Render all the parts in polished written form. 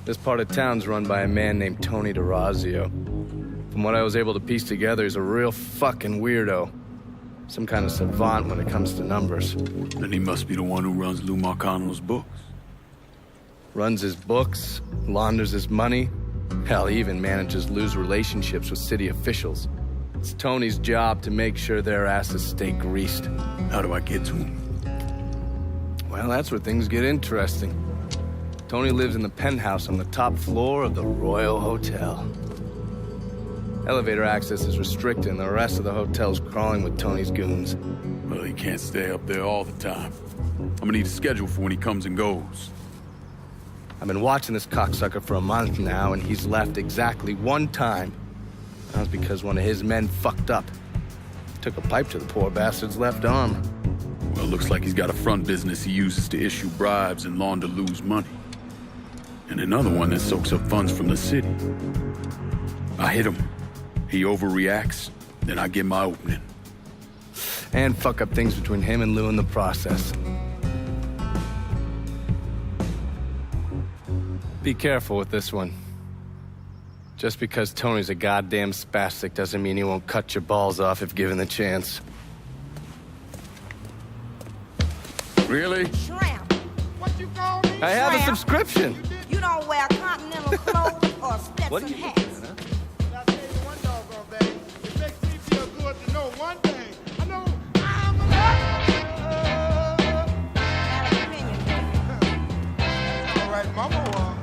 This part of town's run by a man named Tony Derazio. From what I was able to piece together, he's a real fucking weirdo. Some kind of savant when it comes to numbers. Then he must be the one who runs Lou Marcano's books. Runs his books, launders his money. Hell, he even manages Lou's relationships with city officials. It's Tony's job to make sure their asses stay greased. How do I get to him? Well, that's where things get interesting. Tony lives in the penthouse on the top floor of the Royal Hotel. Elevator access is restricted and the rest of the hotel's crawling with Tony's goons. Well, he can't stay up there all the time. I'm gonna need a schedule for when he comes and goes. I've been watching this cocksucker for a month now, and he's left exactly one time. That was because one of his men fucked up. Took a pipe to the poor bastard's left arm. Well, looks like he's got a front business he uses to issue bribes and launder Lou's money. And another one that soaks up funds from the city. I hit him. He overreacts, then I get my opening. And fuck up things between him and Lou in the process. Be careful with this one. Just because Tony's a goddamn spastic doesn't mean he won't cut your balls off if given the chance. Really? Shrimp. What you call me? I have a subscription. You don't wear continental clothes or Stetson hats. I'll tell you one doggone thing. It makes me feel good to know one thing. I know I'm a Have an opinion. all right, mama.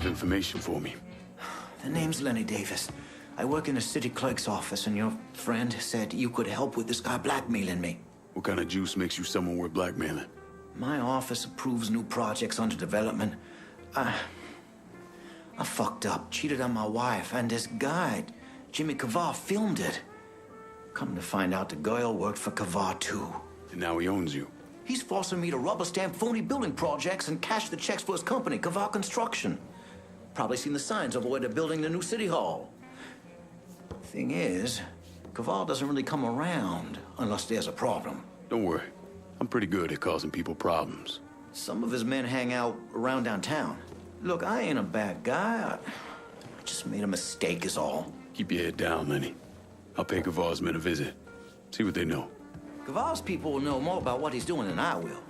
Information for me. The name's Lenny Davis. I work in a city clerk's office, and your friend said you could help with this guy blackmailing me. What kind of juice makes you someone worth blackmailing? My office approves new projects under development. I fucked up, cheated on my wife, and this guy, Jimmy Kavar, filmed it. Come to find out, the girl worked for Kavar too. And now he owns you. He's forcing me to rubber stamp phony building projects and cash the checks for his company, Kavar Construction. Probably seen the signs over where they're building the new city hall. Thing is, Kaval doesn't really come around unless there's a problem. Don't worry. I'm pretty good at causing people problems. Some of his men hang out around downtown. Look, I ain't a bad guy. I just made a mistake is all. Keep your head down, Lenny. I'll pay Kaval's men a visit. See what they know. Kaval's people will know more about what he's doing than I will.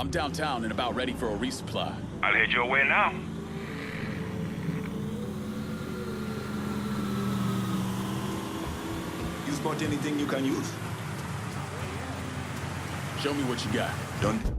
I'm downtown and about ready for a resupply. I'll head your way now. You spot anything you can use? Show me what you got. Done.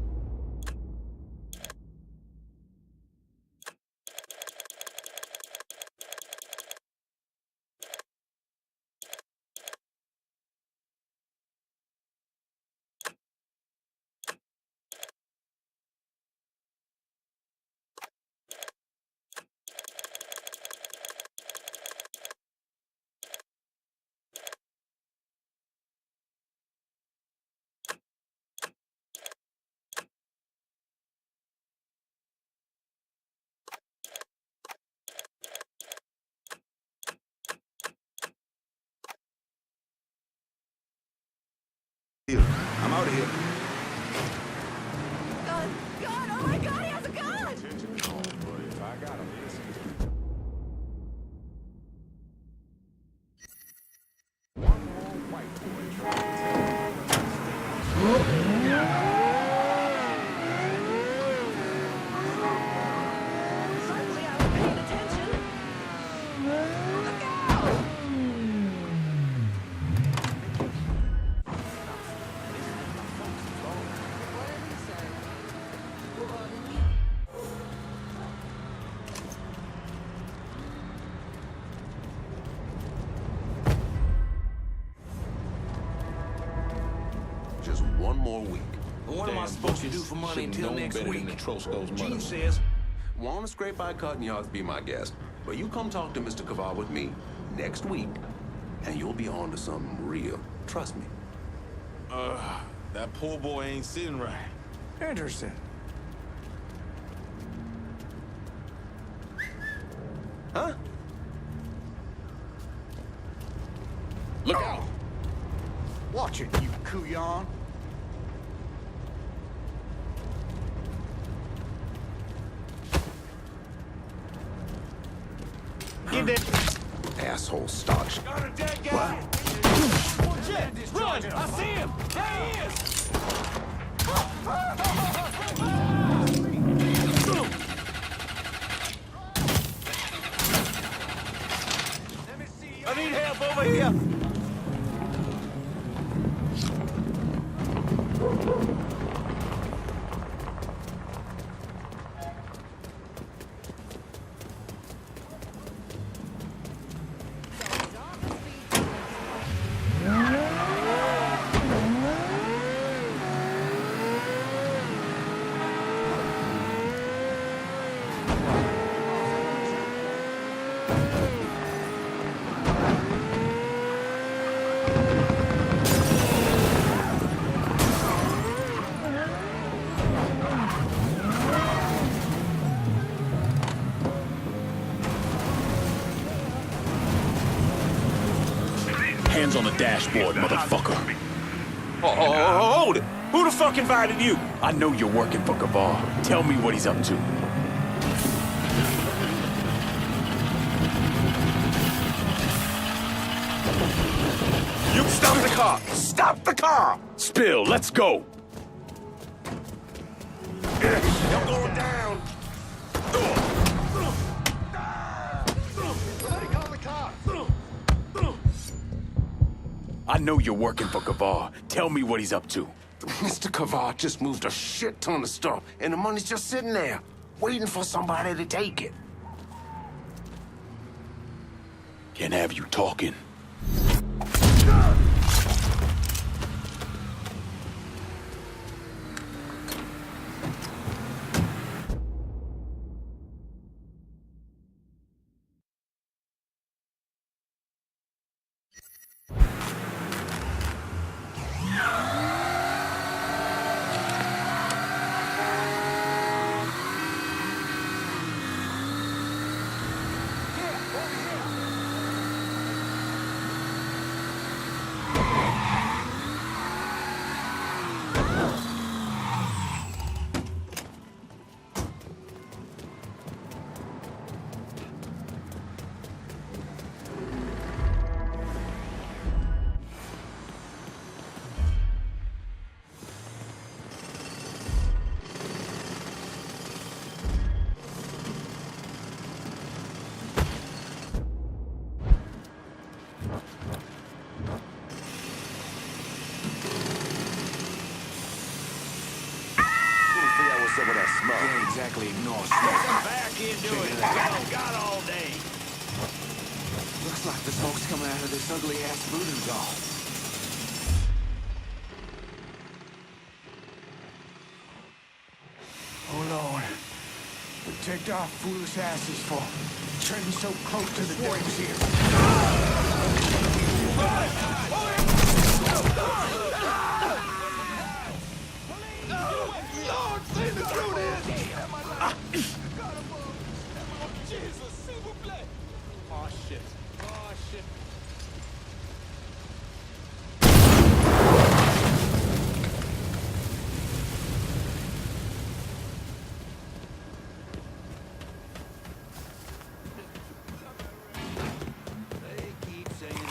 I'm out of here. God, oh my God, he has a gun! more week. What am I supposed to do for money until next week? Gene says, want to scrape by cutting yards, be my guest. But you come talk to Mr. Kavar with me next week, and you'll be on to something real. Trust me. That poor boy ain't sitting right. Interesting. Huh? Look out! Watch it, you couillon. Get that Asshole starch. Got a dead guy. Run! I see him! There he is! I need help over here. Hands on the dashboard, motherfucker. Hold it! Who the fuck invited you? I know you're working for Kavar. Tell me what he's up to. You stop the car! Stop the car! Spill, let's go! You're going down! I know you're working for Kavar. Tell me what he's up to. Mr. Kavar just moved a shit ton of stuff, and the money's just sitting there, waiting for somebody to take it. Can't have you talking. Some of that smoke. Can't exactly ignore smoke. Back into it. Got all day. Looks like the smoke's coming out of this ugly-ass voodoo doll. Oh, Lord. Protect our foolish asses for treading so close to the drinks here. Lord, save the truth Jesus, s'il vous plaît. Oh, shit. Oh, shit. They keep saying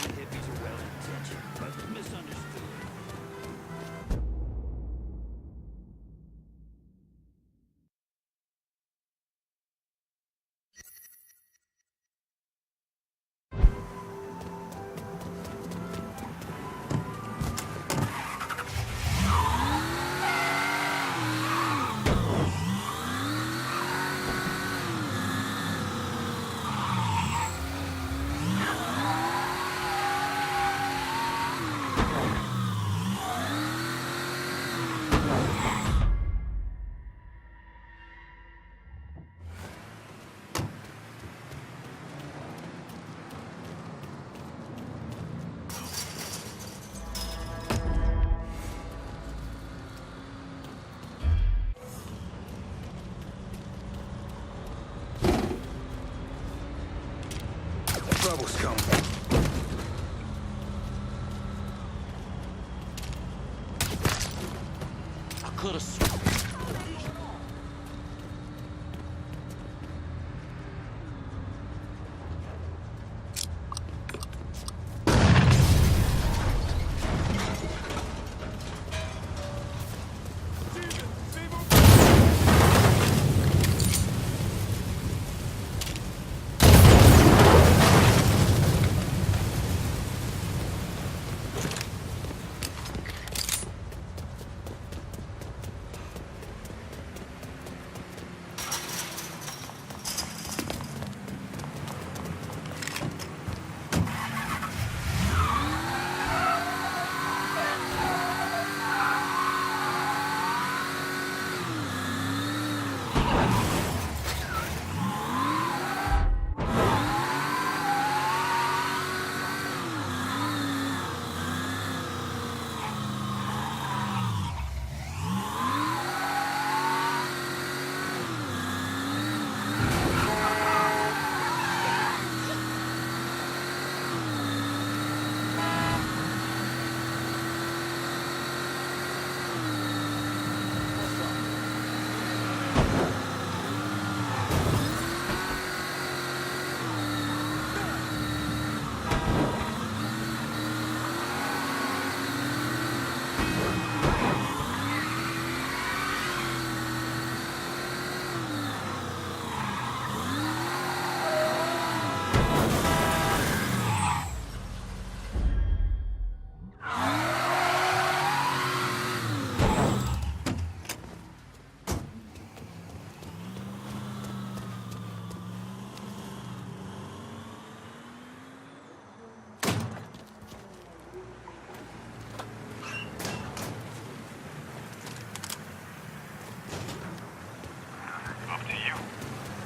trouble's coming. I could have sworn.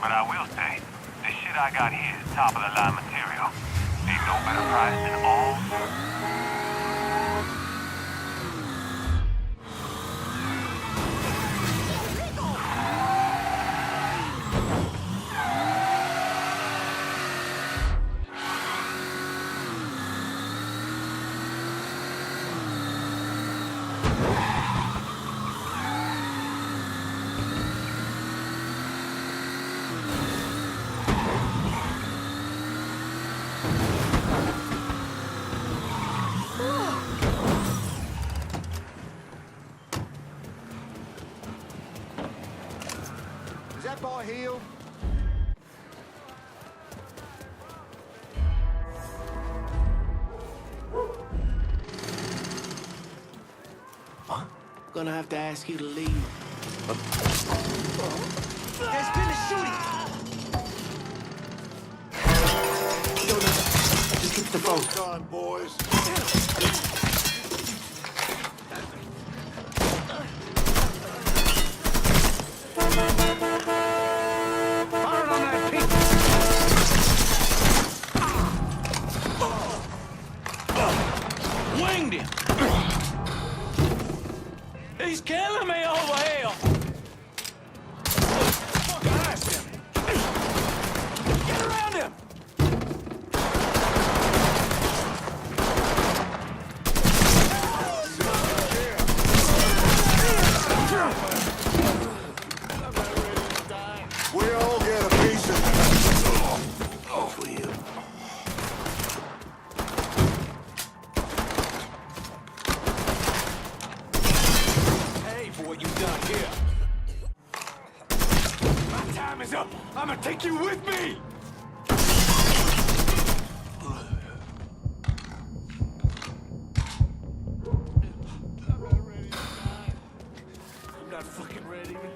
But I will say, this shit I got here is top of the line material. Ain't no better price than all. Is that boy healed? Gonna have to ask you to leave. There's been a shooting! Yo, no, just get the phone. Done, boys. Fire on that pink! Winged him! He's killing me over here! Blast him! Get around him! We all get a piece of All for you. Hey, for what you've done here. My time is up. I'm gonna take you with me. I'm not fucking ready, man.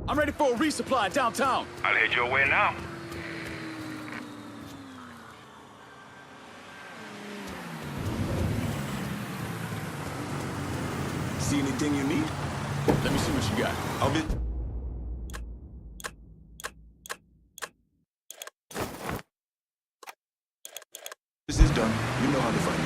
I'm for a resupply downtown. I'll head your way now. See anything you need? Let me see what you got. I'll be... This is done. You know how to find me.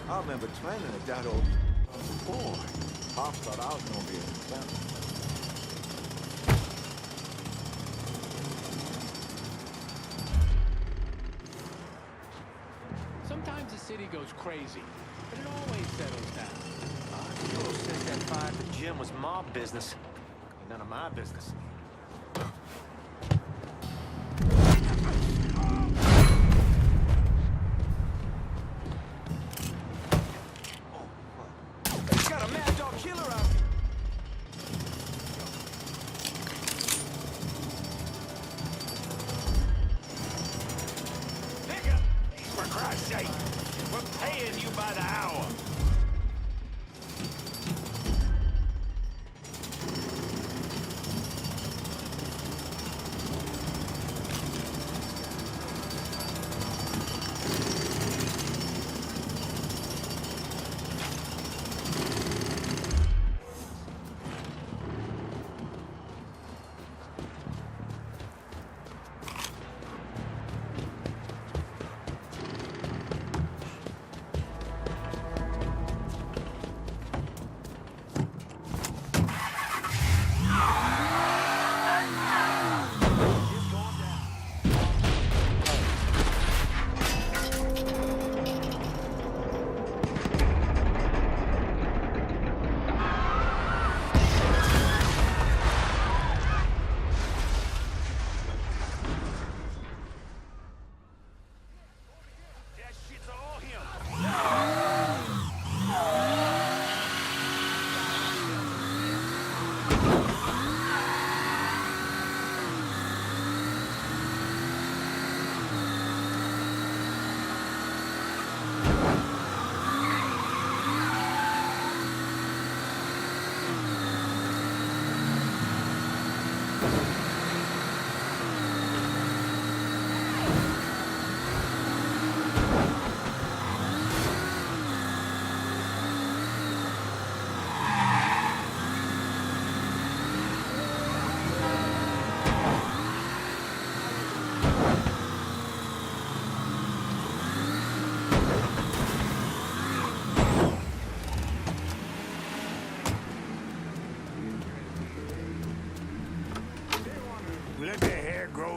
I remember training at that old... Boy, Pops thought I was gonna be a family. Sometimes the city goes crazy, but it always settles down. Joe said that fire at the gym was mob business. None of my business.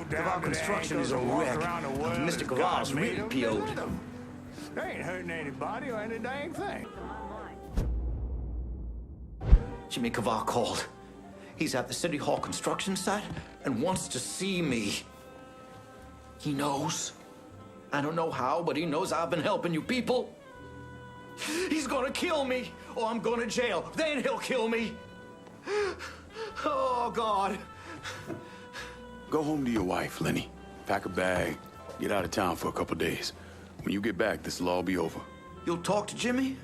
Caval Construction is a wreck. Mr. Caval's really PO'd. They ain't hurting anybody or any dang thing. Jimmy Caval called. He's at the City Hall construction site and wants to see me. He knows. I don't know how, but he knows I've been helping you people. He's gonna kill me, or I'm going to jail. Then he'll kill me. Oh, God. Go home to your wife, Lenny. Pack a bag. Get out of town for a couple days. When you get back, this'll all be over. You'll talk to Jimmy?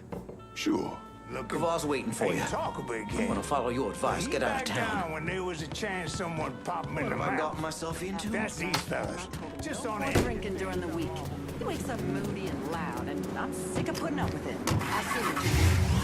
Sure. Look, Caval's waiting for you. talkable again. I'm gonna follow your advice. Get out of town. When there was a chance someone pop him in the What have I mouth. gotten myself into? That's these fellas. Just on More it. drinking during the week. He wakes up moody and loud, and I'm sick of putting up with it. I see what you mean.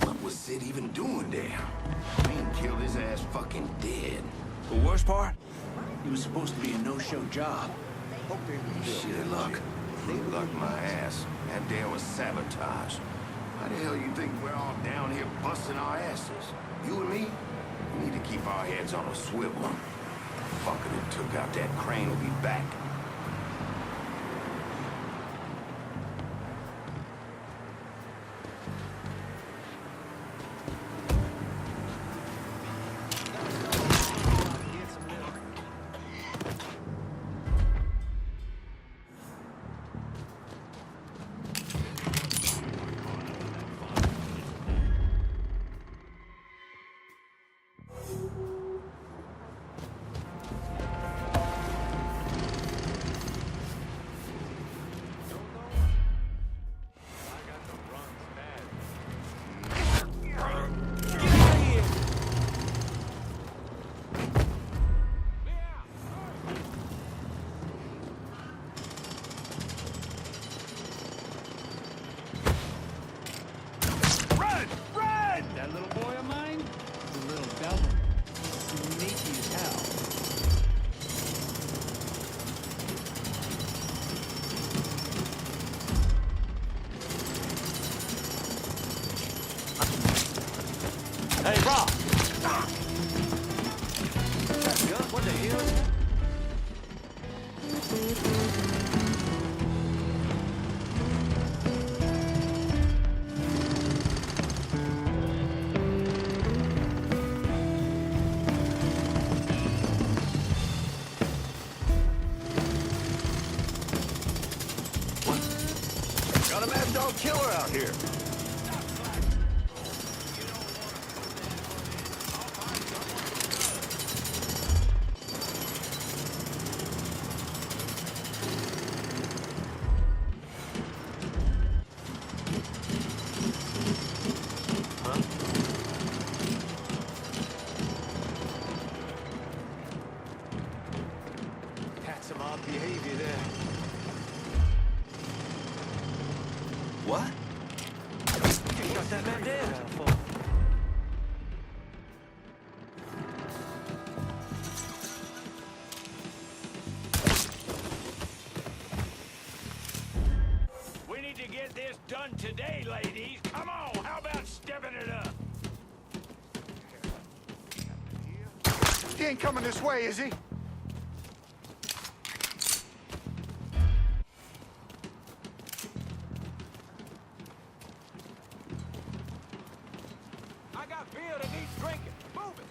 What was Sid even doing there? Being killed his ass fucking dead. The worst part? He was supposed to be a no-show job. Shit luck. Good luck my ass. That dam was sabotaged. How the hell you think we're all down here busting our asses? You and me? We need to keep our heads on a swivel. Fucker that took out that crane will be back. That little boy of mine? The little devil. Sneaky as hell. Hey, Rob! What the hell? Got a mad dog killer out here. Had some odd behavior there. What? You got that man dead. We need to get this done today, ladies. Come on, how about stepping it up? He ain't coming this way, is he? I got beer that needs drinking. Move it.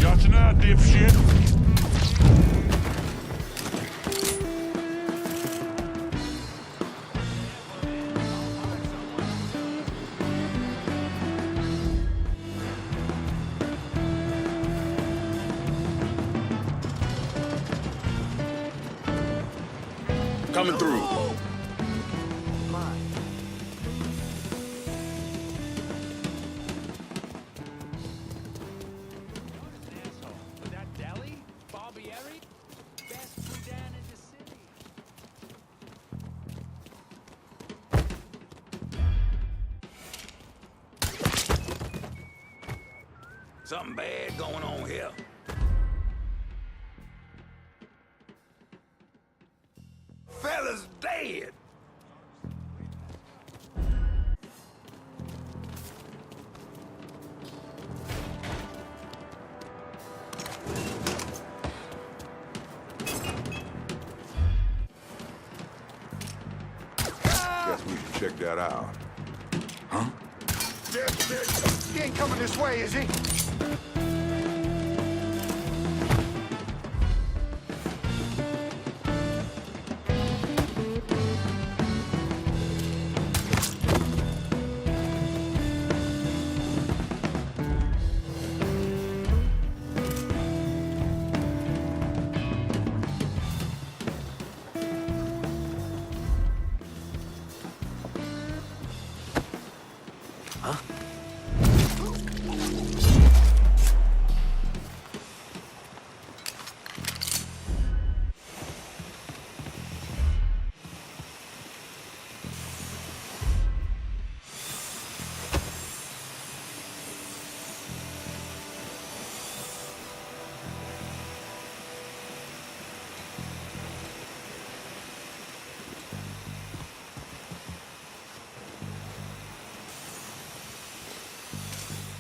Got an idea, dipshit. Coming through. With that deli, Barbieri, best food down in the city. Something bad going on here. Fella's dead. Guess we should check that out. Huh? He ain't coming this way, is he?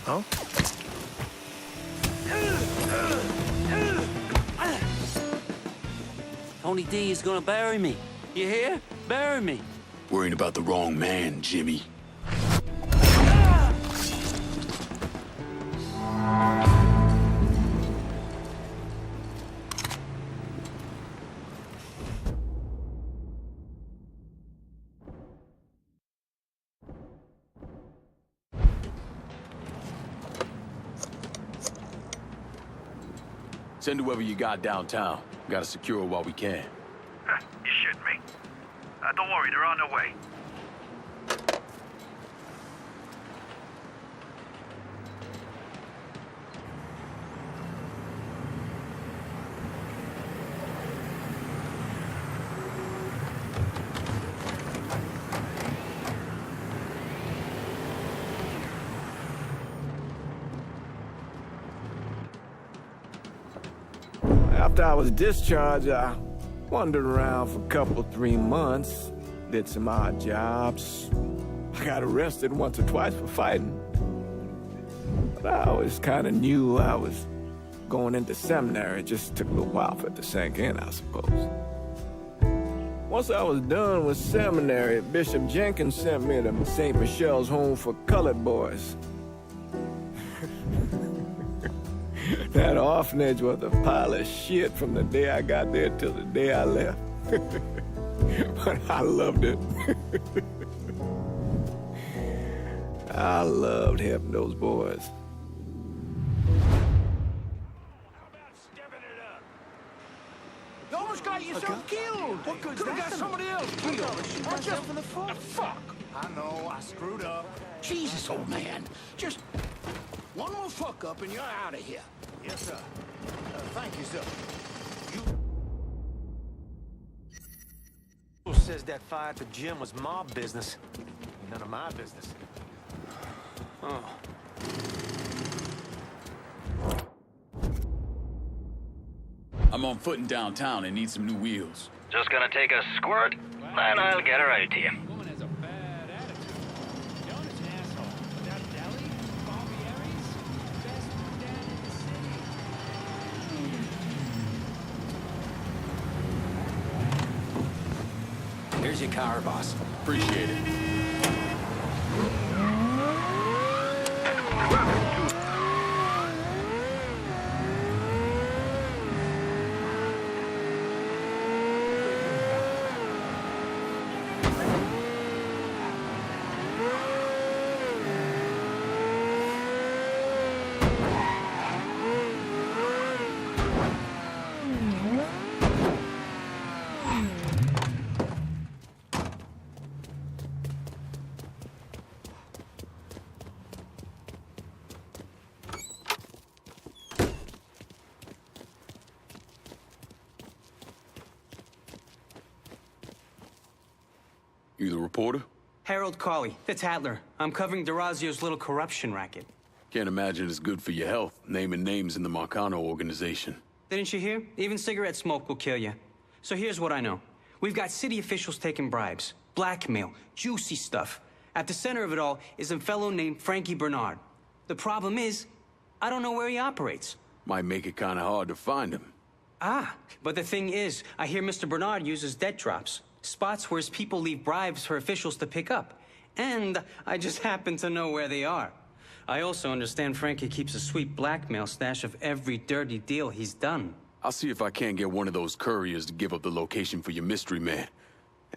Huh? Tony D is gonna bury me. You hear? Bury me. Worrying about the wrong man, Jimmy. Send whoever you got downtown. Gotta secure it while we can. You shouldn't me. Don't worry, they're on their way. After I was discharged, I wandered around for a couple, 3 months, did some odd jobs. I got arrested once or twice for fighting. But I always kind of knew I was going into seminary. It just took a little while for it to sink in, I suppose. Once I was done with seminary, Bishop Jenkins sent me to St. Michelle's Home for Colored Boys. That orphanage was a pile of shit from the day I got there till the day I left. But I loved it. I loved helping those boys. You almost got yourself killed. What good's that? Could've got somebody else killed. Not just for the fuck. Fuck. I know, I screwed up. Jesus, old man. Just one more fuck up and you're out of here. Yes, sir. Thank you, sir. Who says that fire at the gym was mob business? None of my business. Oh. I'm on foot in downtown and need some new wheels. Just gonna take a squirt, and I'll get her out to you. Woman has a bad attitude. Jonah's an asshole. That deli, Barbieri's, best food down in the city. Here's your car, boss. Appreciate it. You the reporter? Harold Cawley, it's Adler. I'm covering Derazio's little corruption racket. Can't imagine it's good for your health, naming names in the Marcano organization. Didn't you hear? Even cigarette smoke will kill you. So here's what I know. We've got city officials taking bribes, blackmail, juicy stuff. At the center of it all is a fellow named Frankie Bernard. The problem is, I don't know where he operates. Might make it kind of hard to find him. Ah, but the thing is, I hear Mr. Bernard uses debt drops, spots where his people leave bribes for officials to pick up. And I just happen to know where they are. I also understand Frankie keeps a sweet blackmail stash of every dirty deal he's done. I'll see if I can't get one of those couriers to give up the location for your mystery man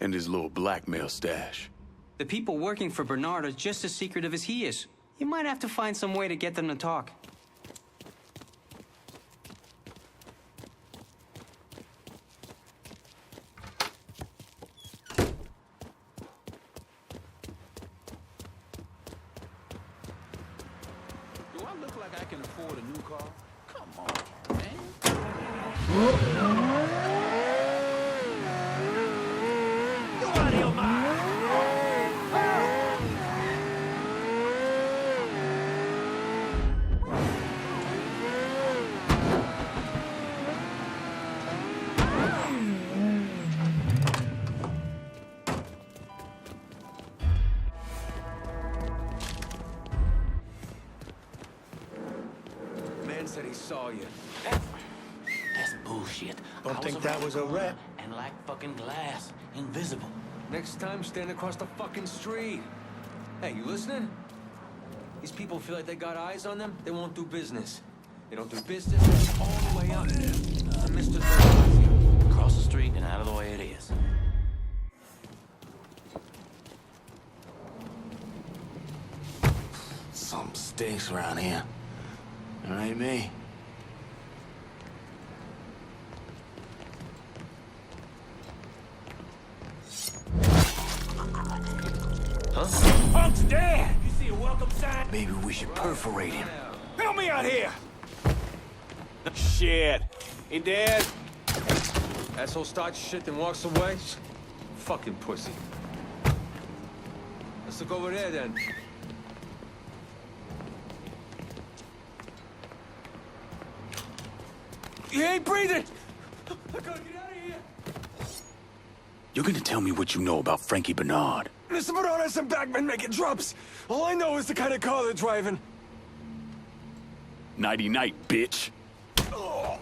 and his little blackmail stash. The people working for Bernard are just as secretive as he is. You might have to find some way to get them to talk. Do I look like I can afford a new car? Come on, man. You out of your mind! Man said he saw you. That's bullshit. Don't think that was a rat. And like fucking glass, invisible. Next time, stand across the fucking street. Hey, you listening? These people feel like they got eyes on them, they won't do business. They don't do business all the way up to Mr. Derazio. Across the street and out of the way it is. Something stinks around here. It ain't me. Huh? Punk's dead! You see a welcome sign? Maybe we should perforate him. Help me out here! Shit. He dead? Asshole starts shit then walks away. Fucking pussy. Let's look over there then. He ain't breathing! I gotta get out of here! You're gonna tell me what you know about Frankie Bernard. Mr. Bernard has some backmen making drops. All I know is the kind of car they're driving. Nighty-night, bitch. Oh.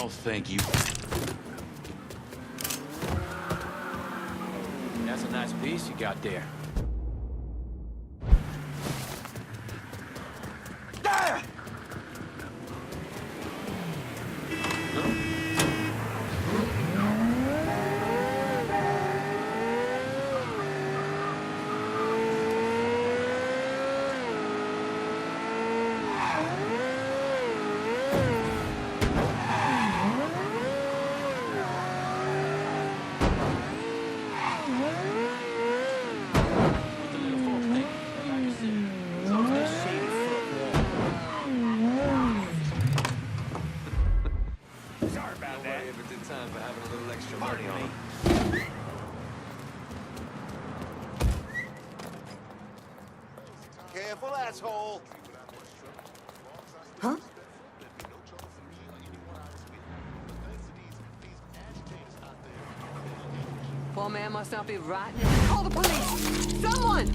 No, thank you. That's a nice piece you got there. Careful, asshole. Huh? Poor man must not be right. Call the police! Someone!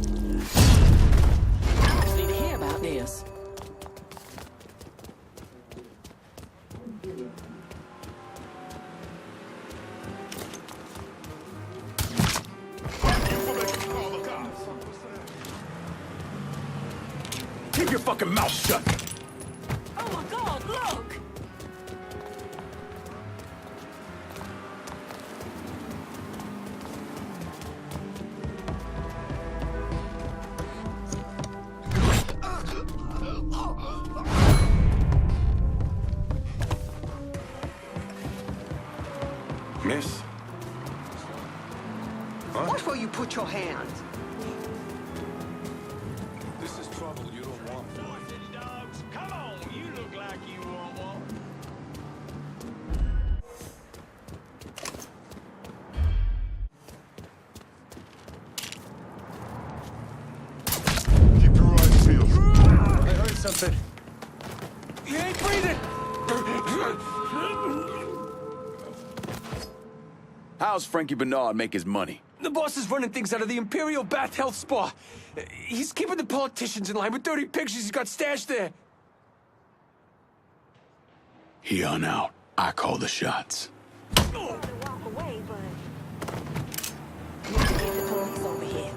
I need to hear about this. Keep your fucking mouth shut! Oh my God, look! Miss? Watch where you put your hands. This is trouble you don't want. Dogs, come on! You look like you want one. Keep your eyes peeled. I heard something. He ain't breathing! How's Frankie Bernard make his money? The boss is running things out of the Imperial Bath Health Spa. He's keeping the politicians in line with dirty pictures he's got stashed there. Here on out, I call the shots. Walk away, but... Need to get the police over here.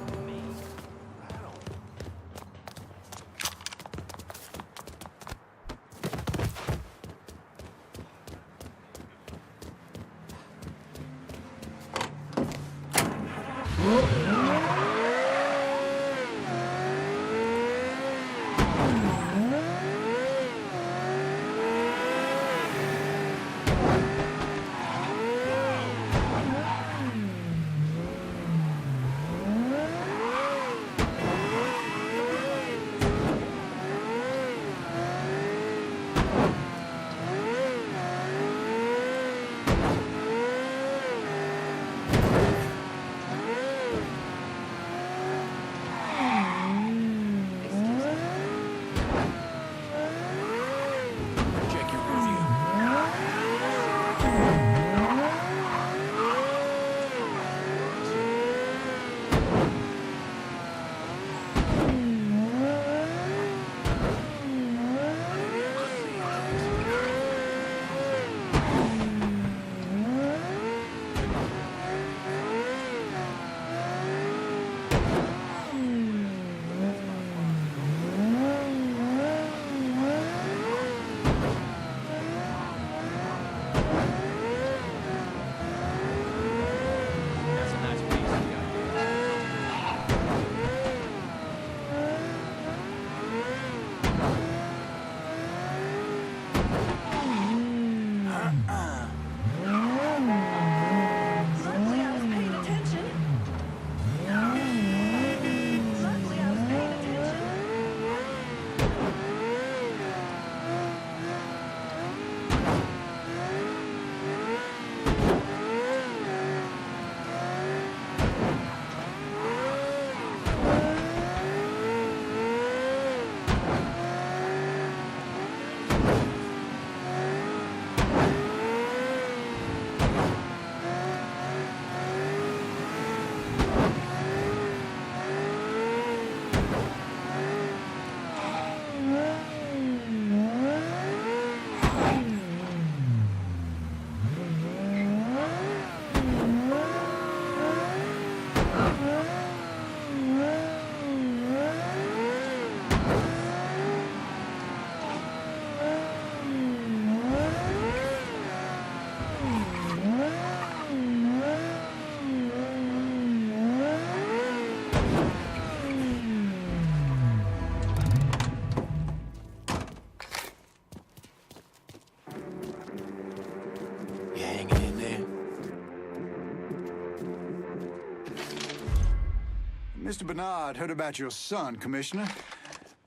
Mr. Bernard heard about your son, Commissioner.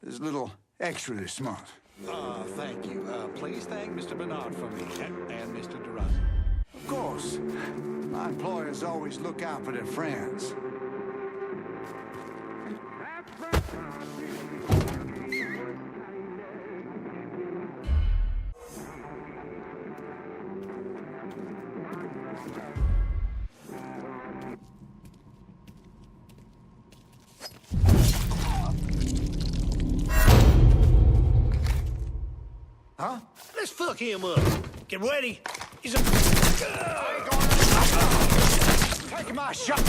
There's a little extra this month. Thank you. Please thank Mr. Bernard for me and Mr. Derazio. Of course. My employers always look out for their friends. Huh? Let's fuck him up. Get ready. He's a... Take my shot!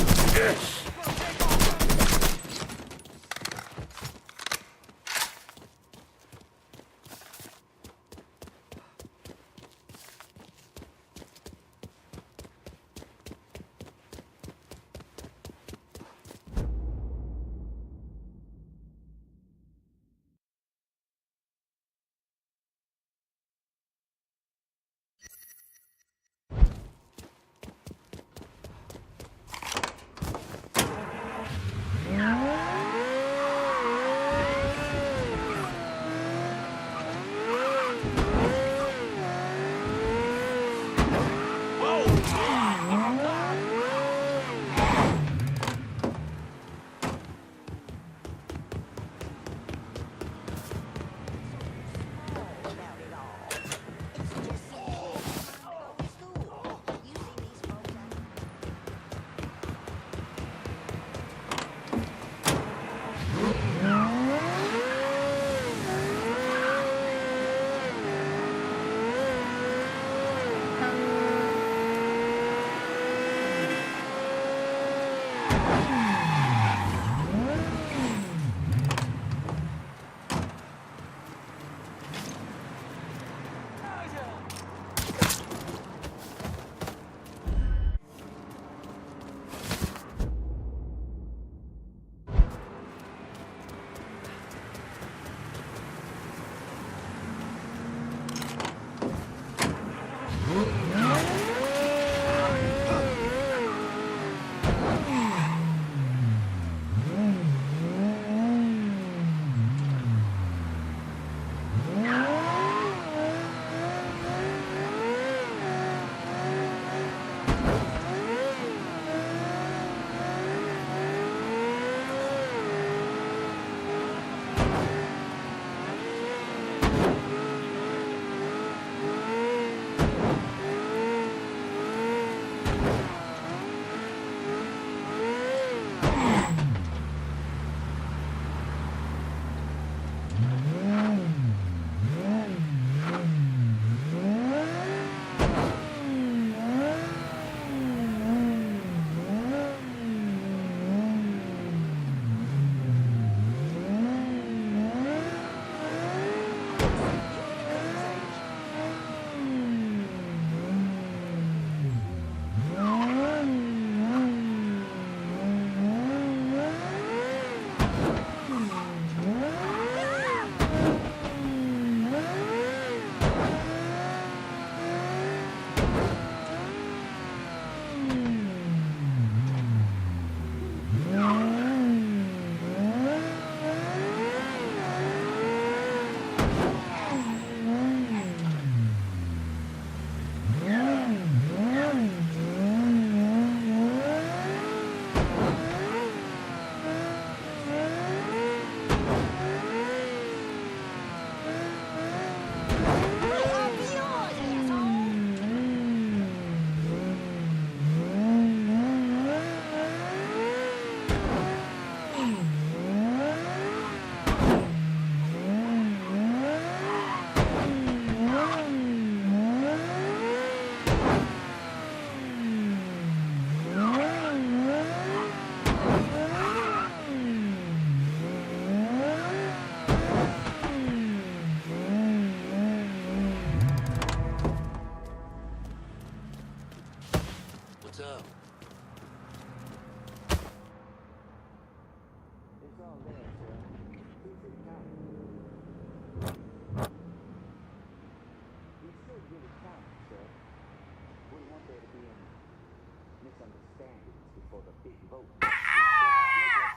misunderstandings before the big vote. Maybe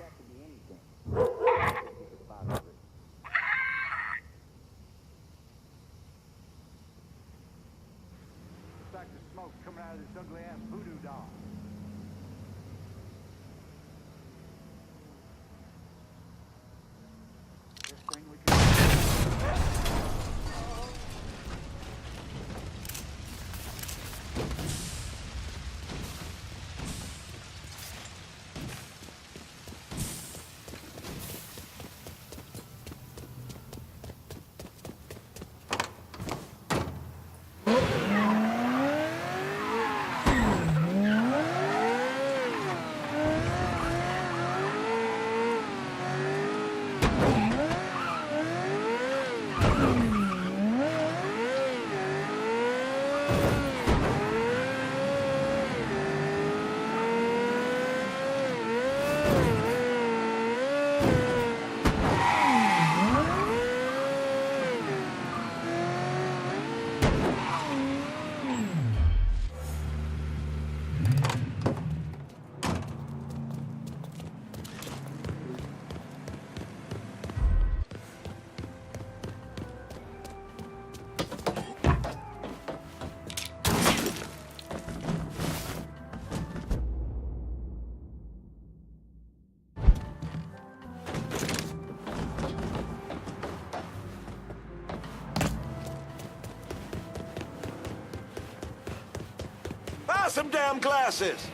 that could be back to smoke coming out of this ugly-ass voodoo doll. This thing we can... Buy some damn glasses!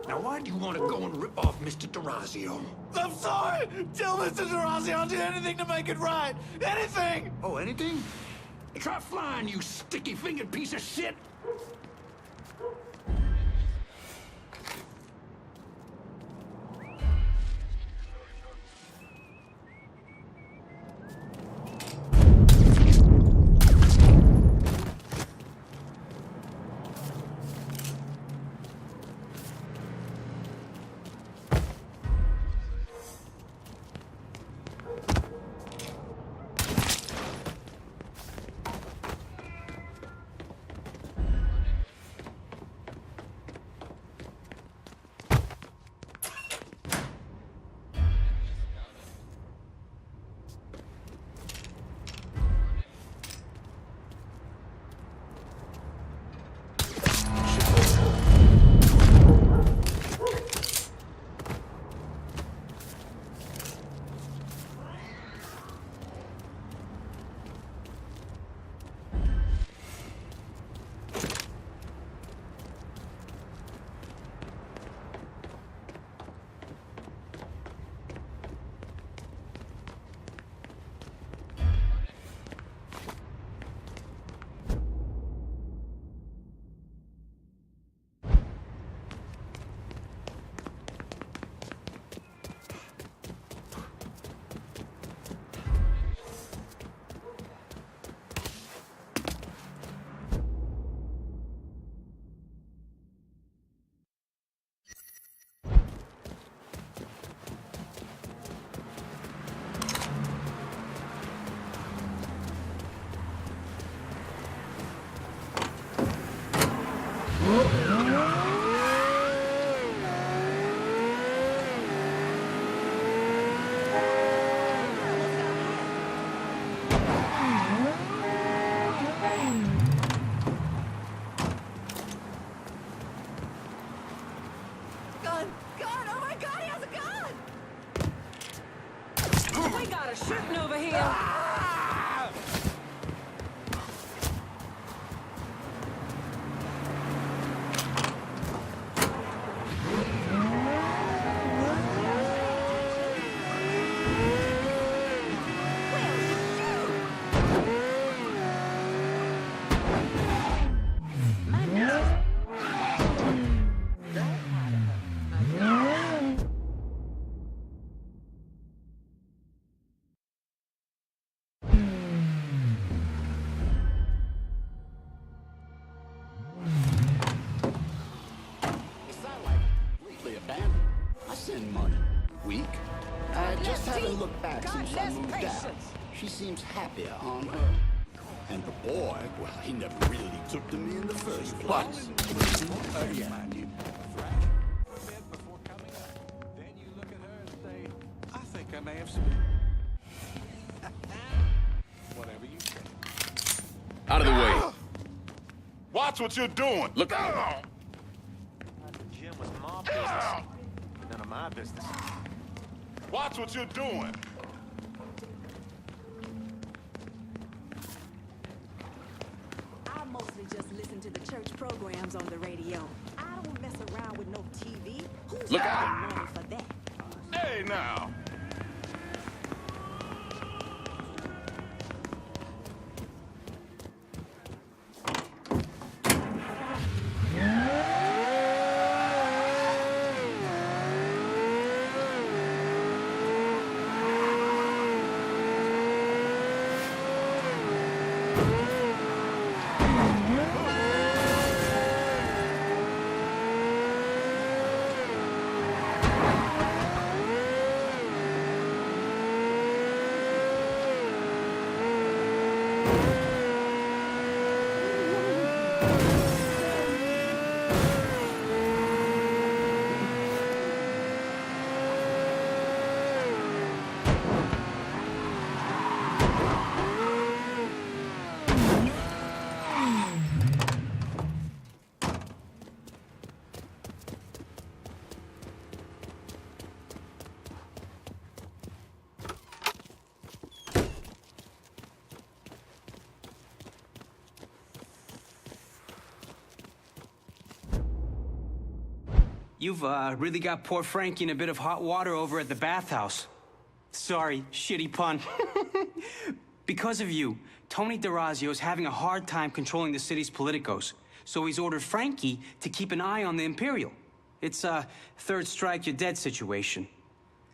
Now, why do you want to go and rip off Mr. Derazio? I'm sorry! Tell Mr. Derazio I'll do anything to make it right! Anything! Oh, anything? Try flying, you sticky-fingered piece of shit! Gun! Gun! Oh my God, he has a gun! We got a shooting over here! Haven't looked back since I moved out. She seems happier on her. And the boy, well, he never really took to me in the first place. Yeah. Then you look at her and say, I think I may have seen. Whatever you say. Out of the way. Watch what you're doing. Look. The gym was my business. None of my business. Watch what you're doing. I mostly just listen to the church programs on the radio. I don't mess around with no TV. Who's Look got out. the money for that? Hey, now. You've really got poor Frankie in a bit of hot water over at the bathhouse. Sorry, shitty pun. Because of you, Tony Derazio is having a hard time controlling the city's politicos, so he's ordered Frankie to keep an eye on the Imperial. It's a third strike, you're dead situation.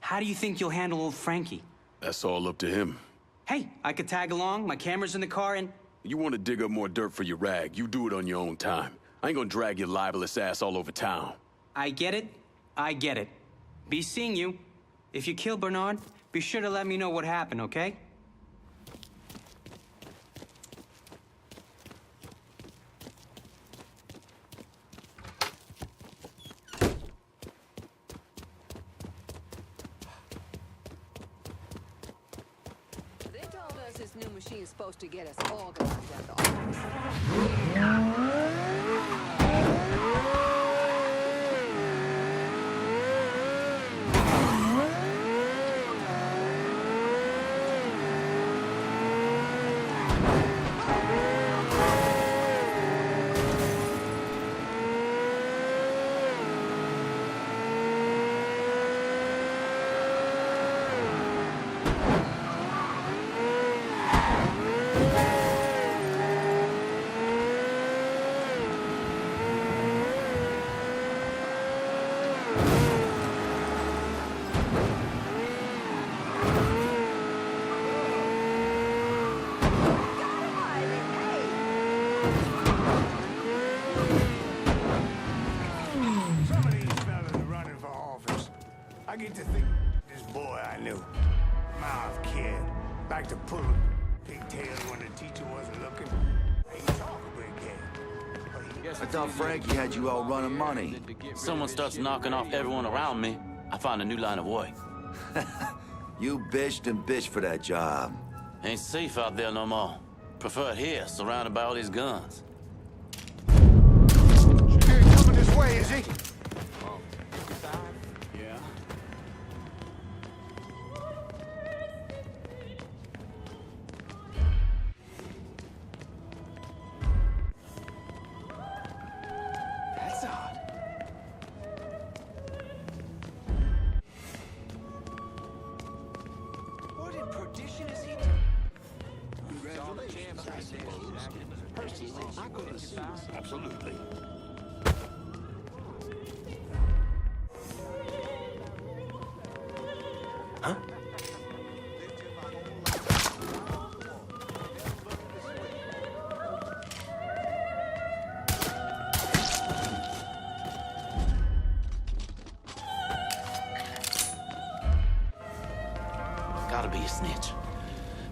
How do you think you'll handle old Frankie? That's all up to him. Hey, I could tag along, my camera's in the car, and... You want to dig up more dirt for your rag, you do it on your own time. I ain't gonna drag your libelous ass all over town. I get it. I get it. Be seeing you. If you kill Bernard, be sure to let me know what happened, okay? They told us this new machine's supposed to get us organized at the office. I thought Frankie had you out running money. Someone starts knocking off everyone around me, I find a new line of work. You bitched and bitched for that job. Ain't safe out there no more. Prefer it here, surrounded by all these guns. He ain't coming this way, is he? Yeah. That's odd. What in perdition is he doing? Congratulations, I suppose. Personally, I could assume. Absolutely. Huh? Gotta be a snitch.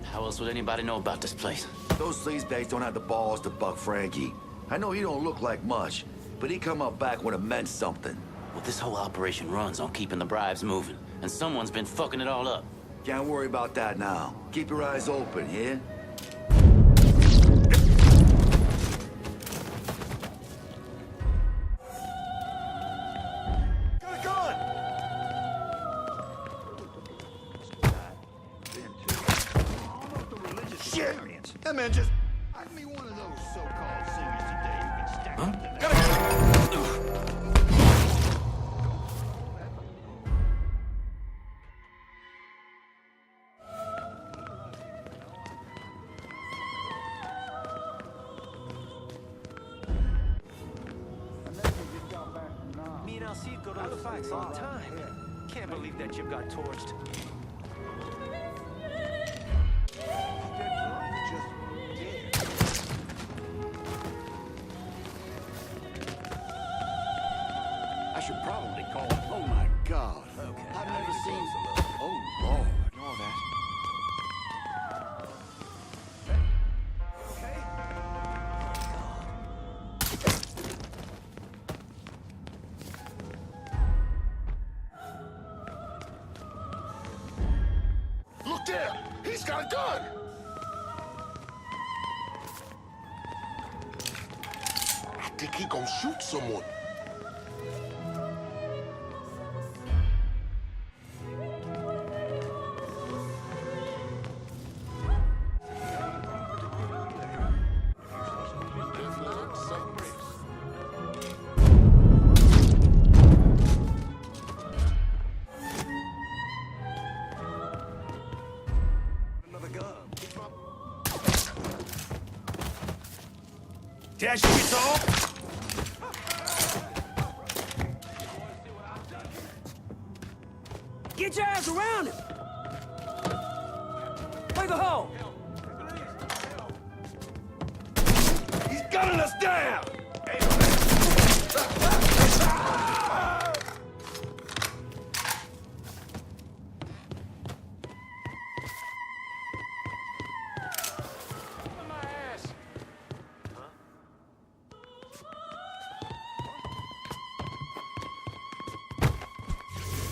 How else would anybody know about this place? Those sleazebags don't have the balls to buck Frankie. I know he don't look like much, but he come out back when it meant something. Well, this whole operation runs on keeping the bribes moving, and someone's been fucking it all up. Can't worry about that now. Keep your eyes open, yeah? Got a gun! Shit! That man just... I'd be one of those so-called singers today who can stack up the next... Me and Alcide go to the fights all the time. Can't believe that chip got torched. I should probably call it. Oh my God. Okay. I've never seen. Oh Lord. Ignore that. Look there! He's got a gun! I think he gonna shoot someone. Dash gets off! Get your ass around him! Play the hole! He's gunning us down!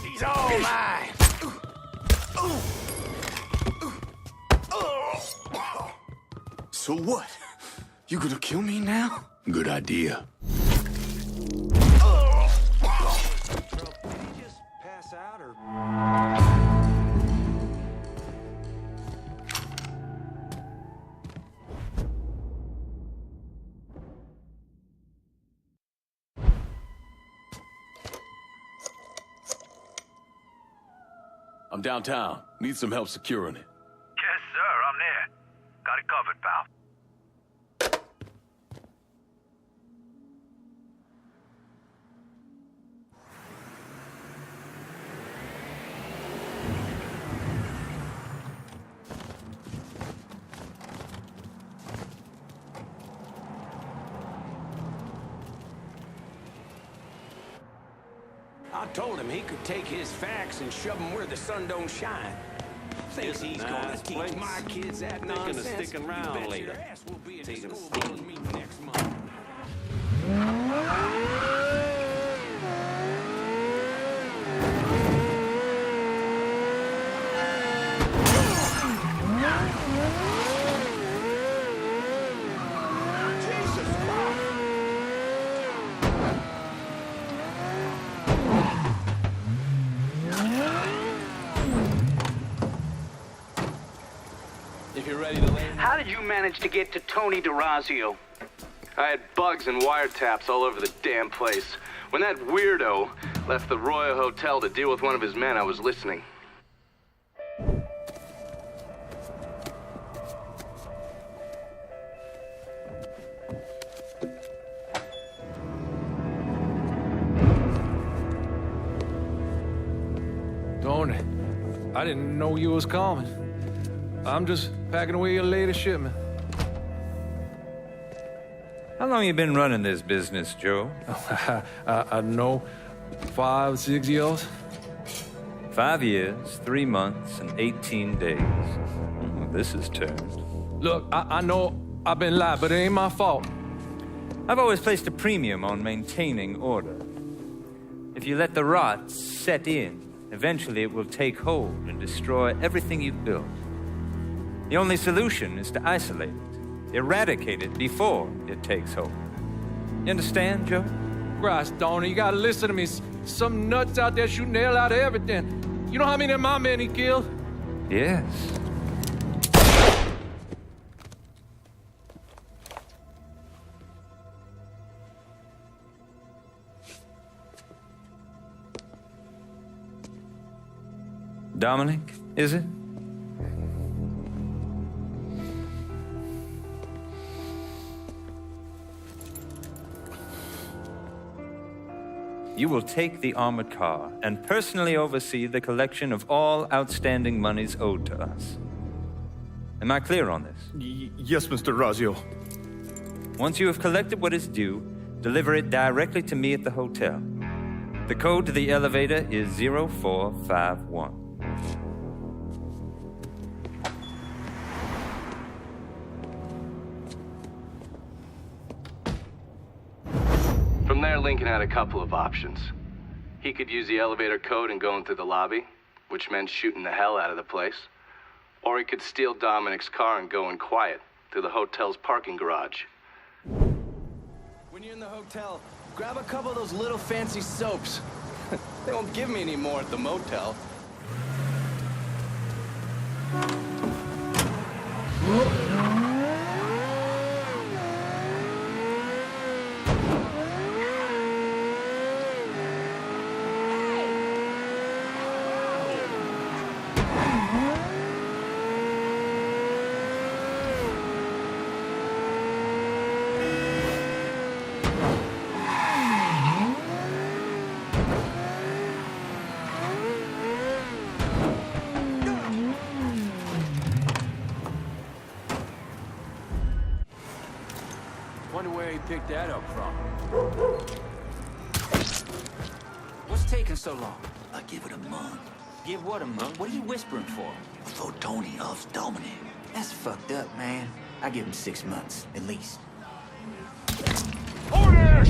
He's all mine! So what? You gonna kill me now? Good idea. Did he just pass out or... I'm downtown. Need some help securing it. Yes, sir, I'm there. Got it covered, pal. I told him he could take his facts and shove them where the sun don't shine. Thinks he's gonna teach my kids that nonsense. Thinking of sticking around You bet later. your ass will be in Taking a school steam. board meeting next month. If you're ready to lay... How did you manage to get to Tony Derazio? I had bugs and wiretaps all over the damn place. When that weirdo left the Royal Hotel to deal with one of his men, I was listening. Tony, I didn't know you was coming. I'm just packing away your latest shipment. How long you been running this business, Joe? I know 5, 6 years. 5 years, 3 months, and 18 days. This is turned. Look, I know I've been lied, but it ain't my fault. I've always placed a premium on maintaining order. If you let the rot set in, eventually it will take hold and destroy everything you've built. The only solution is to isolate it, eradicate it before it takes hold. You understand, Joe? Christ, Tony, you gotta listen to me. Some nuts out there shooting the hell out of everything. You know how many of my men he killed? Yes. Dominic, is it? You will take the armored car and personally oversee the collection of all outstanding monies owed to us. Am I clear on this? Yes, Mr. Derazio. Once you have collected what is due, deliver it directly to me at the hotel. The code to the elevator is 0451. From there, Lincoln had a couple of options. He could use the elevator code and go into the lobby, which meant shooting the hell out of the place. Or he could steal Dominic's car and go in quiet to the hotel's parking garage. When you're in the hotel, grab a couple of those little fancy soaps. They won't give me any more at the motel. Wonder where he picked that up from. What's taking so long? I give it a month. Give what a month? What are you whispering for? For Tony loves Dominic. That's fucked up, man. I give him 6 months, at least. Order!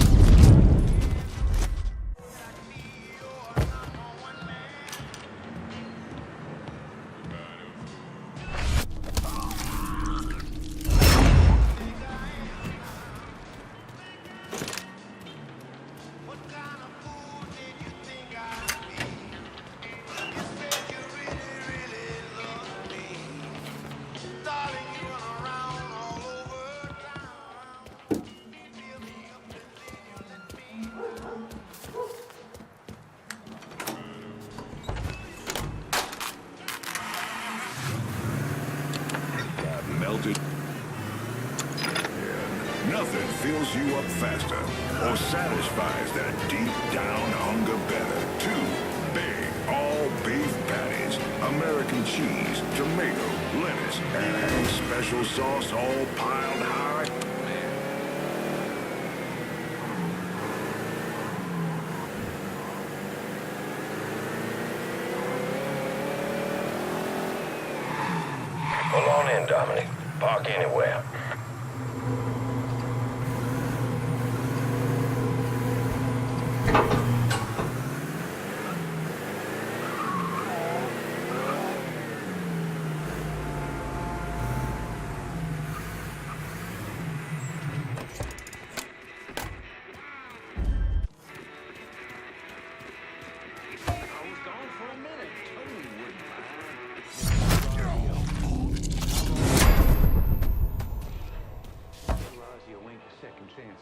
Melted. Nothing fills you up faster or satisfies that deep down hunger better. 2 big all-beef patties, American cheese, tomato, lettuce, and special sauce all piled high. Pull on in, Dominic. Park anywhere.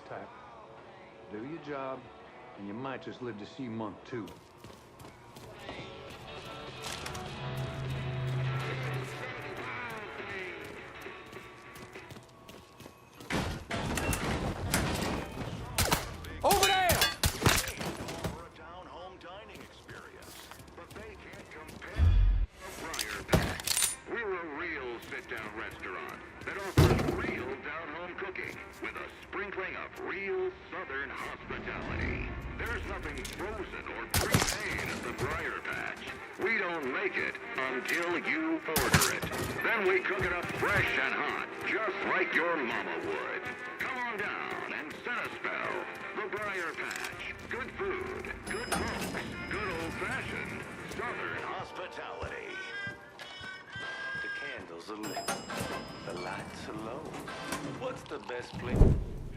Type. Do your job, and you might just live to see month 2. Over there! We're a real sit-down restaurant that offers real down-home cooking with a sprinkling of real Southern hospitality. There's nothing frozen or pre-made at the Briar Patch. We don't make it until you order it. Then we cook it up fresh and hot, just like your mama would. Come on down and set a spell. The Briar Patch. Good food, good folks, good old-fashioned Southern hospitality. The candles are lit. The lights are low. What's the best place?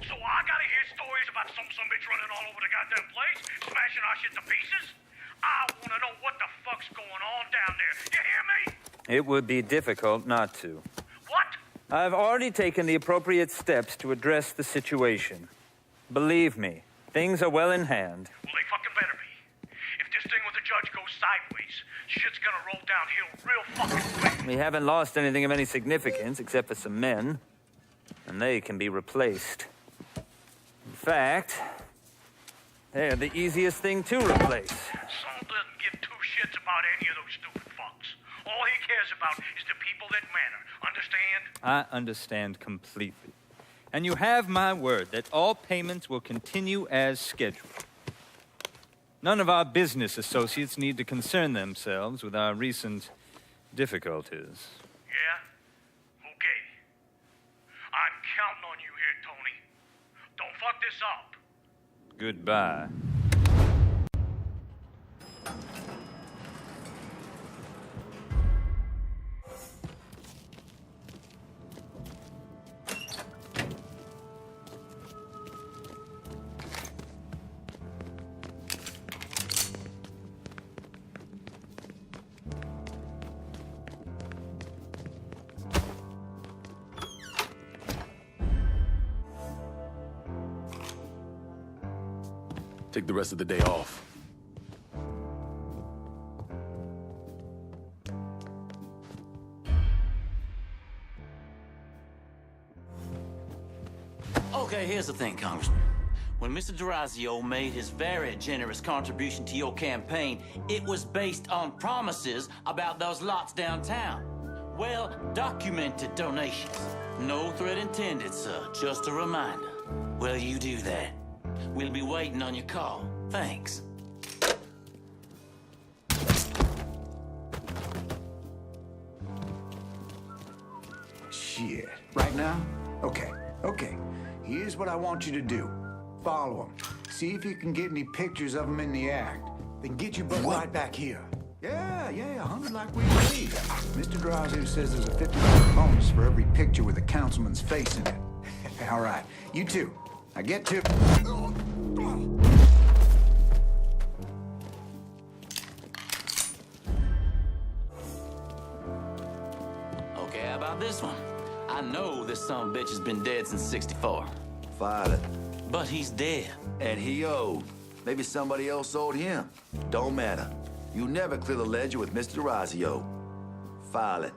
So I gotta hear stories about some bitch running all over the goddamn place, smashing our shit to pieces? I wanna know what the fuck's going on down there. You hear me? It would be difficult not to. What? I've already taken the appropriate steps to address the situation. Believe me, things are well in hand. Well, they fucking better be. If this thing with the judge goes sideways, shit's gonna roll downhill real fucking quick. We haven't lost anything of any significance except for some men, and they can be replaced. In fact, they're the easiest thing to replace. Saul doesn't give two shits about any of those stupid fucks. All he cares about is the people that matter. Understand? I understand completely. And you have my word that all payments will continue as scheduled. None of our business associates need to concern themselves with our recent difficulties. Yeah? Okay. I'm counting on you here, Tony. Don't fuck this up. Goodbye. Take the rest of the day off. Okay, here's the thing, Congressman. When Mr. Derazio made his very generous contribution to your campaign, it was based on promises about those lots downtown. Well-documented donations. No threat intended, sir. Just a reminder. Will you do that? We'll be waiting on your call. Thanks. Shit. Right now? Okay. Here's what I want you to do. Follow him. See if you can get any pictures of him in the act. Then get your butt right back here. Yeah, 100 like we agreed. Mr. Derazio says there's a $50 bonus for every picture with a councilman's face in it. All right, you too. Now get to... Okay, how about this one? I know this sumbitch has been dead since '64. File it. But he's dead. And he owed. Maybe somebody else owed him. Don't matter. You never clear the ledger with Mr. Derazio. File it.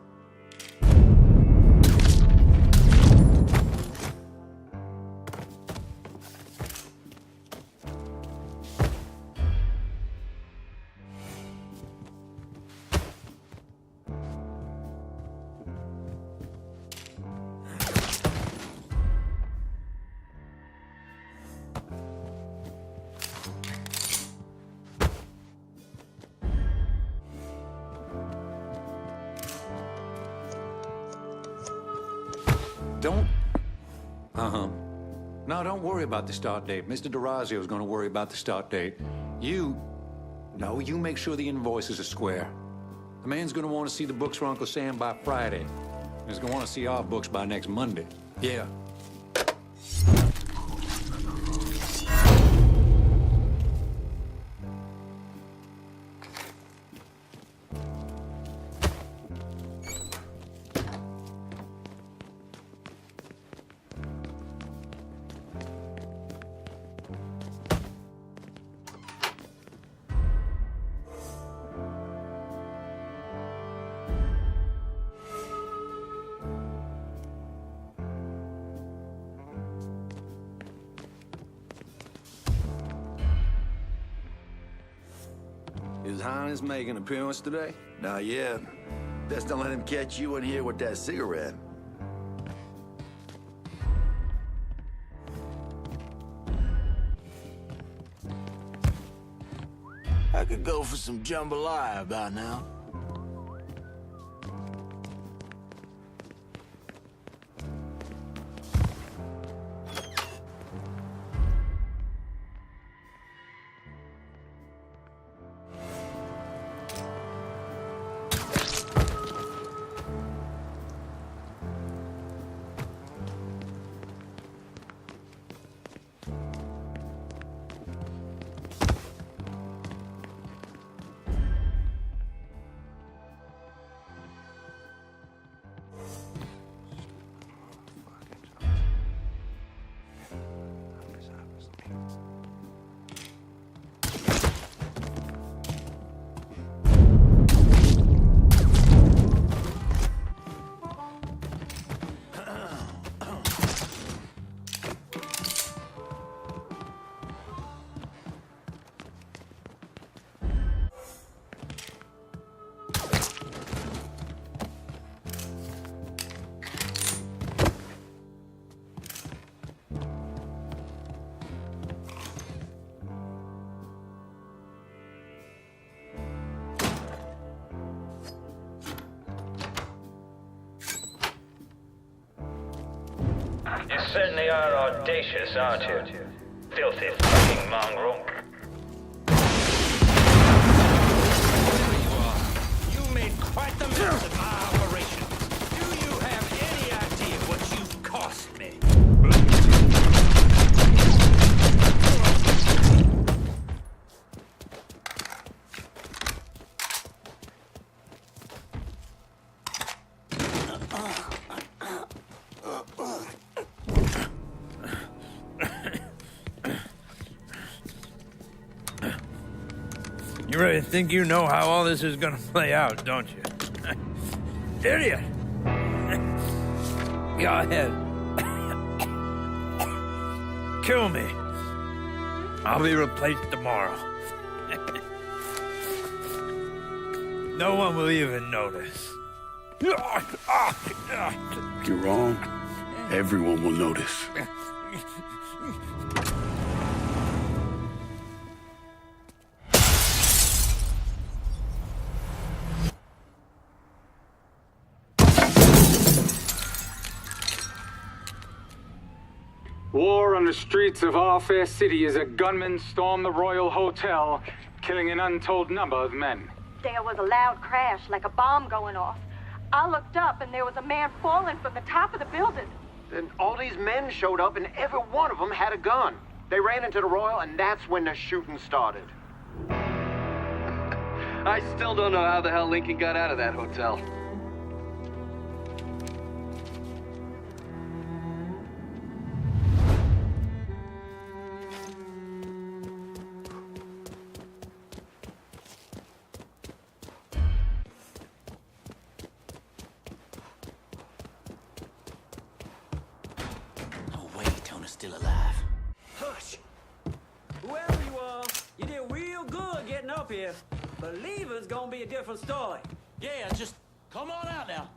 Don't... No, don't worry about the start date. Mr. Derazio is going to worry about the start date. You make sure the invoices are square. The man's going to want to see the books for Uncle Sam by Friday. He's going to want to see our books by next Monday. Yeah. Is Hines making an appearance today? Not yet. Best don't let him catch you in here with that cigarette. I could go for some jambalaya about now. You certainly are audacious, aren't you? Filthy fucking mongrel. You made quite the mess of my operation. Do you have any idea what you've cost me? You really think you know how all this is gonna play out, don't you? Idiot! Go ahead. Kill me. I'll be replaced tomorrow. No one will even notice. You're wrong. Everyone will notice. War on the streets of our fair city as a gunman stormed the Royal Hotel, killing an untold number of men. There was a loud crash, like a bomb going off. I looked up and there was a man falling from the top of the building. Then all these men showed up and every one of them had a gun. They ran into the Royal and that's when the shooting started. I still don't know how the hell Lincoln got out of that hotel. Still alive. Hush! Whoever you are, you did real good getting up here. But leaving's gonna be a different story. Yeah, just come on out now.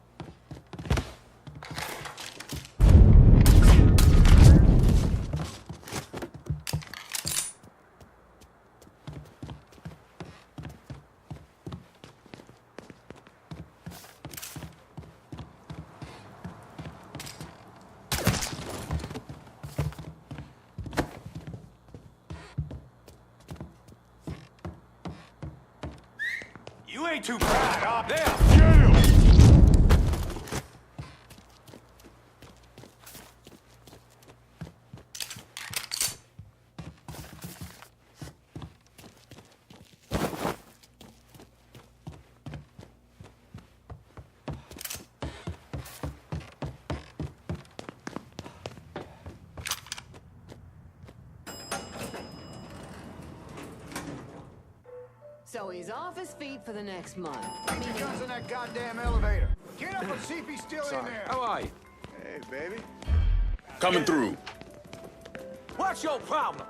You ain't too proud, huh? There! Get him! So he's off his feet for the next month. He guns in that goddamn elevator. Get up and see if he's still in there. How are you? Hey, baby. Coming through. What's your problem?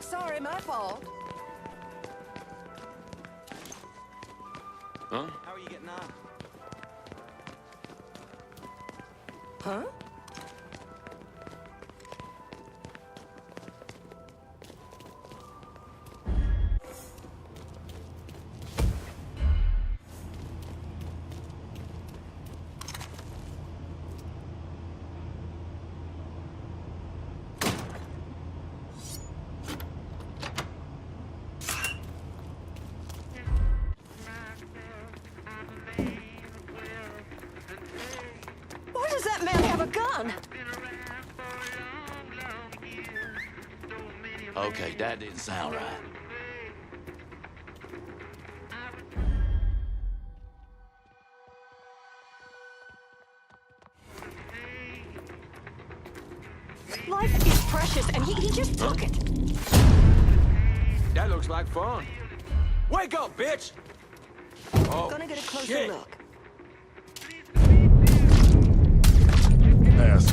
Sorry, my fault. Huh? How are you getting on? Huh? Why does that man have a gun? Okay, that didn't sound right. Life is precious, and he just took it. That looks like fun. Wake up, bitch! Oh, Gonna get a closer shit. look. Yes.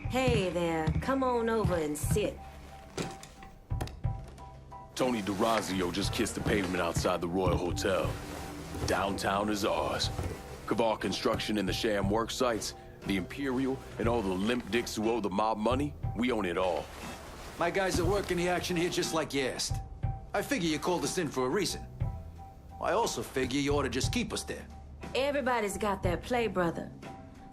Hey there, come on over and sit. Tony Derazio just kissed the pavement outside the Royal Hotel. Downtown is ours. Kavar Construction and the sham work sites, the Imperial, and all the limp dicks who owe the mob money, we own it all. My guys are working the action here just like you asked. I figure you called us in for a reason. I also figure you ought to just keep us there. Everybody's got their play, brother.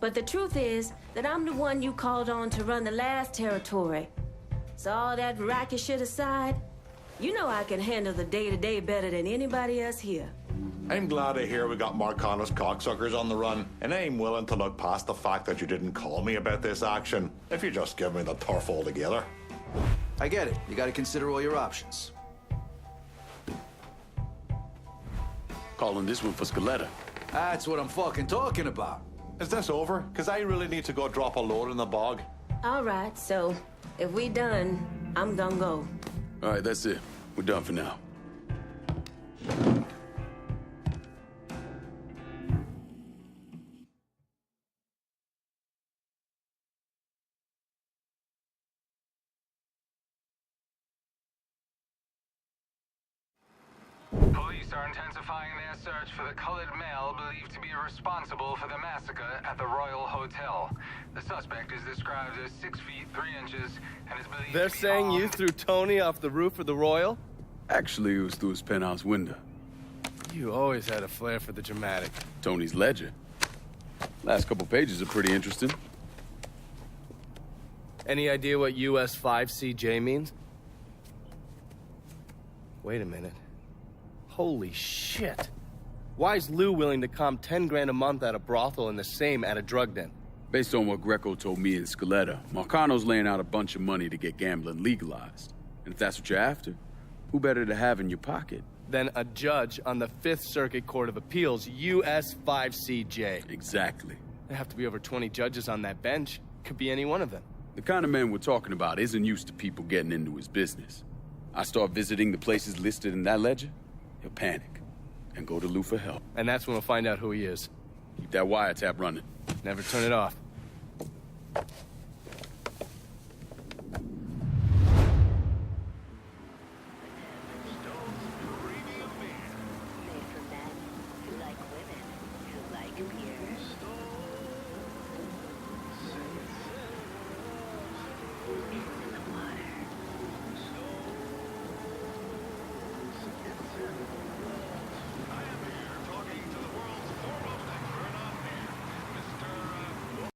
But the truth is that I'm the one you called on to run the last territory. So all that racket shit aside, you know I can handle the day-to-day better than anybody else here. I'm glad to hear we got Marcana's cocksuckers on the run, and I'm willing to look past the fact that you didn't call me about this action, if you just give me the turf altogether. I get it. You gotta consider all your options. Calling this one for Scaletta. That's what I'm fucking talking about. Is this over? Because I really need to go drop a load in the bog. All right, so if we done, I'm gonna go. All right, that's it. We're done for now. Police are intensifying their search for the colored male believed to be responsible for the massacre at the Royal Hotel. The suspect is described as 6 feet 3 inches and is believed They're to be saying armed. you threw Tony off the roof of the Royal? Actually, it was through his penthouse window. You always had a flair for the dramatic. Tony's ledger. Last couple pages are pretty interesting. Any idea what US 5CJ means? Wait a minute. Holy shit. Why is Lou willing to comp 10 grand a month at a brothel and the same at a drug den? Based on what Greco told me and Scaletta, Marcano's laying out a bunch of money to get gambling legalized. And if that's what you're after, Who better to have in your pocket? Then a judge on the 5th Circuit Court of Appeals, US 5CJ. Exactly. There have to be over 20 judges on that bench. Could be any one of them. The kind of man we're talking about isn't used to people getting into his business. I start visiting the places listed in that ledger, he'll panic and go to Lou for help. And that's when we'll find out who he is. Keep that wiretap running. Never turn it off.